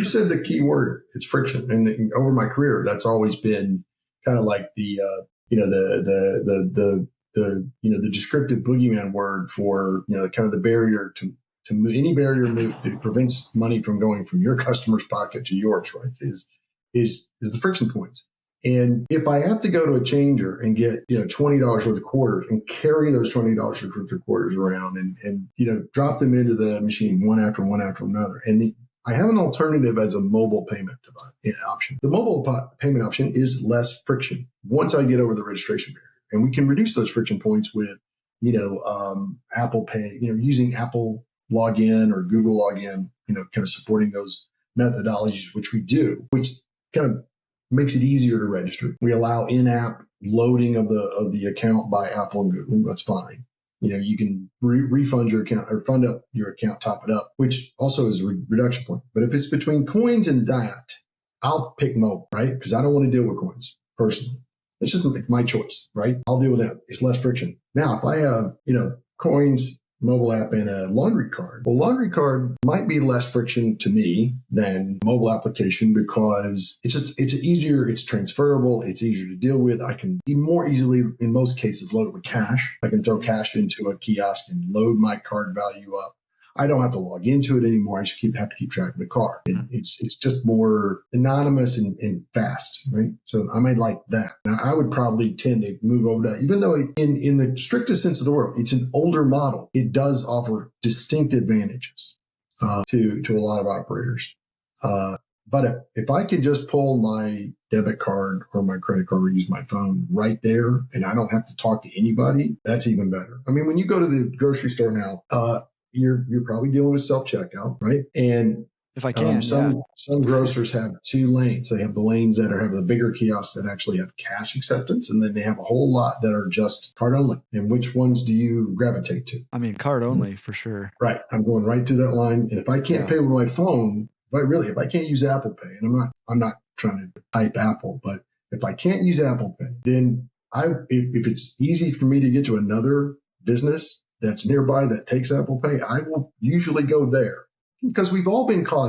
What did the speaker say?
You said the key word, it's friction. And over my career, that's always been kind of like the, the descriptive boogeyman word for, kind of the barrier to any barrier that prevents money from going from your customer's pocket to yours, right? Is the friction points. And if I have to go to a changer and get, $20 worth of quarters and carry those $20 worth of quarters around and drop them into the machine one after another. And I have an alternative as a mobile payment option. The mobile payment option is less friction once I get over the registration barrier. And we can reduce those friction points with, Apple Pay, using Apple login or Google login, kind of supporting those methodologies, which we do, which kind of makes it easier to register. We allow in-app loading of the account by Apple and Google. That's fine. You can refund your account or fund up your account, top it up, which also is a reduction point. But if it's between coins and that, I'll pick mobile, right? Because I don't want to deal with coins personally. It's just my choice, right? I'll deal with that. It's less friction. Now, if I have, coins, mobile app, and a laundry card, well, laundry card might be less friction to me than mobile application because it's easier, it's transferable, it's easier to deal with. I can more easily, in most cases, load it with cash. I can throw cash into a kiosk and load my card value up. I don't have to log into it anymore. I just have to keep track of the card. It's just more anonymous and fast, right? So I might like that. Now, I would probably tend to move over to that, even though in the strictest sense of the word, it's an older model. It does offer distinct advantages to a lot of operators. But if I could just pull my debit card or my credit card or use my phone right there and I don't have to talk to anybody, that's even better. I mean, when you go to the grocery store now, you're probably dealing with self-checkout, right? And if I can, some grocers have two lanes. They have the lanes that have the bigger kiosks that actually have cash acceptance, and then they have a whole lot that are just card only. And which ones do you gravitate to? I mean, card only for sure. Right. I'm going right through that line. And if I can't pay with my phone, if I can't use Apple Pay, and I'm not trying to hype Apple, but if I can't use Apple Pay, then if it's easy for me to get to another business that's nearby that takes Apple Pay, I will usually go there because we've all been caught out.